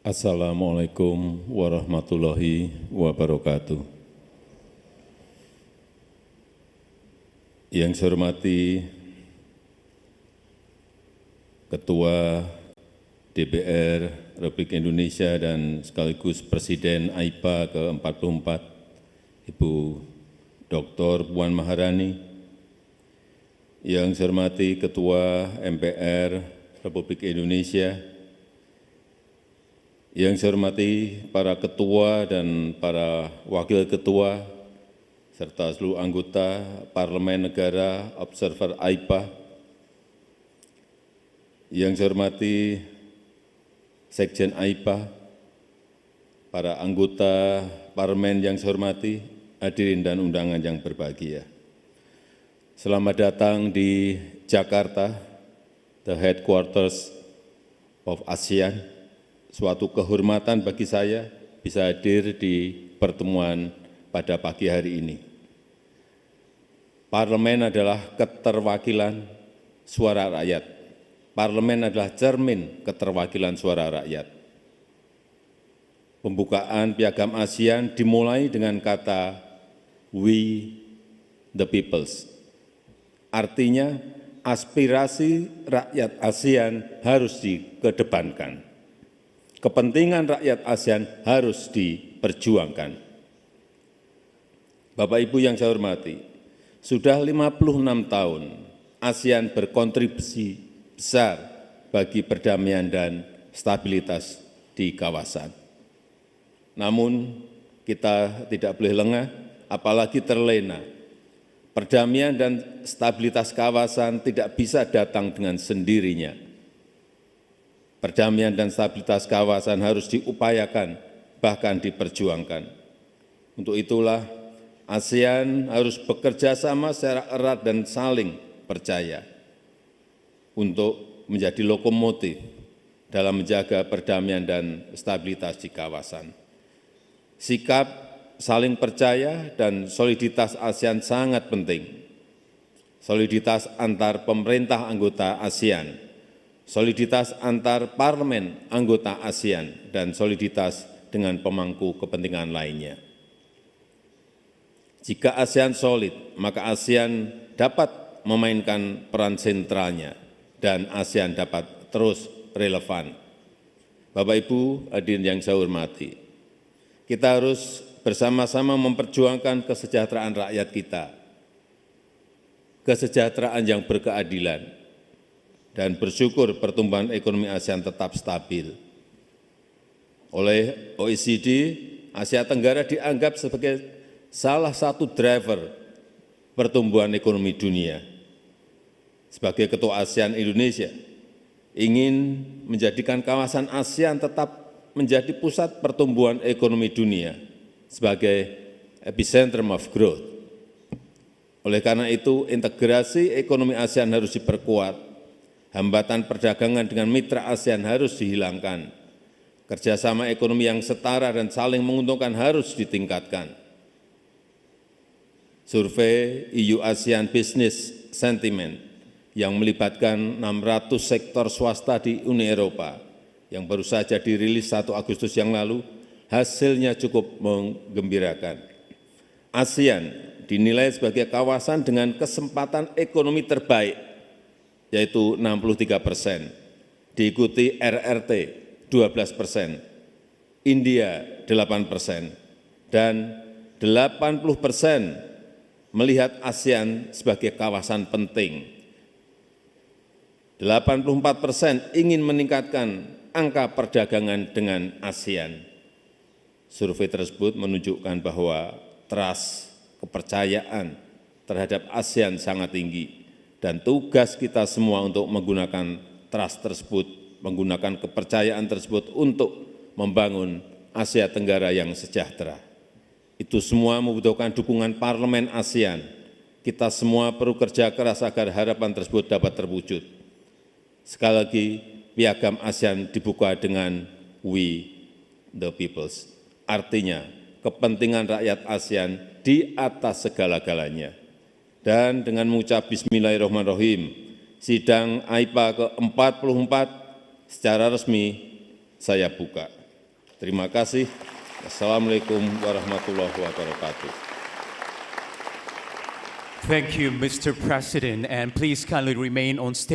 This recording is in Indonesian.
Assalamualaikum warahmatullahi wabarakatuh. Yang saya hormati Ketua DPR Republik Indonesia dan sekaligus Presiden AIPA ke-44, Ibu Dr. Puan Maharani. Yang saya hormati Ketua MPR Republik Indonesia. Yang saya hormati para ketua dan para wakil ketua, serta seluruh anggota Parlemen Negara Observer AIPA. Yang saya hormati Sekjen AIPA, para anggota Parlemen yang saya hormati, hadirin dan undangan yang berbahagia. Selamat datang di Jakarta, the headquarters of ASEAN. Suatu kehormatan bagi saya bisa hadir di pertemuan pada pagi hari ini. Parlemen adalah keterwakilan suara rakyat. Parlemen adalah cermin keterwakilan suara rakyat. Pembukaan Piagam ASEAN dimulai dengan kata "We the peoples". Artinya aspirasi rakyat ASEAN harus dikedepankan. Kepentingan rakyat ASEAN harus diperjuangkan. Bapak Ibu yang saya hormati, sudah 56 tahun ASEAN berkontribusi besar bagi perdamaian dan stabilitas di kawasan. Namun kita tidak boleh lengah, apalagi terlena. Perdamaian dan stabilitas kawasan tidak bisa datang dengan sendirinya. Perdamaian dan stabilitas kawasan harus diupayakan, bahkan diperjuangkan. Untuk itulah ASEAN harus bekerja sama secara erat dan saling percaya untuk menjadi lokomotif dalam menjaga perdamaian dan stabilitas di kawasan. Sikap saling percaya dan soliditas ASEAN sangat penting. Soliditas antar pemerintah anggota ASEAN, soliditas antar parlemen anggota ASEAN, dan soliditas dengan pemangku kepentingan lainnya. Jika ASEAN solid, maka ASEAN dapat memainkan peran sentralnya dan ASEAN dapat terus relevan. Bapak Ibu hadirin yang saya hormati, kita harus bersama-sama memperjuangkan kesejahteraan rakyat kita, kesejahteraan yang berkeadilan, dan bersyukur pertumbuhan ekonomi ASEAN tetap stabil. Oleh OECD, Asia Tenggara dianggap sebagai salah satu driver pertumbuhan ekonomi dunia. Sebagai Ketua ASEAN Indonesia, ingin menjadikan kawasan ASEAN tetap menjadi pusat pertumbuhan ekonomi dunia sebagai epicentrum of growth. Oleh karena itu, integrasi ekonomi ASEAN harus diperkuat. Hambatan perdagangan dengan mitra ASEAN harus dihilangkan. Kerjasama ekonomi yang setara dan saling menguntungkan harus ditingkatkan. Survei EU ASEAN Business Sentiment yang melibatkan 600 sektor swasta di Uni Eropa yang baru saja dirilis 1 Agustus yang lalu, hasilnya cukup menggembirakan. ASEAN dinilai sebagai kawasan dengan kesempatan ekonomi terbaik, yaitu 63%, diikuti RRT 12%, India 8%, dan 80% melihat ASEAN sebagai kawasan penting. 84% ingin meningkatkan angka perdagangan dengan ASEAN. Survei tersebut menunjukkan bahwa trust, kepercayaan terhadap ASEAN sangat tinggi. Dan tugas kita semua untuk menggunakan trust tersebut, menggunakan kepercayaan tersebut untuk membangun Asia Tenggara yang sejahtera. Itu semua membutuhkan dukungan Parlemen ASEAN. Kita semua perlu kerja keras agar harapan tersebut dapat terwujud. Sekali lagi, Piagam ASEAN dibuka dengan "We the peoples". Artinya, kepentingan rakyat ASEAN di atas segala-galanya. Dan dengan mengucap Bismillahirrahmanirrahim, sidang AIPA ke-44 secara resmi saya buka. Terima kasih. Assalamualaikum warahmatullahi wabarakatuh. Thank you, Mr. President, and please kindly remain on stage.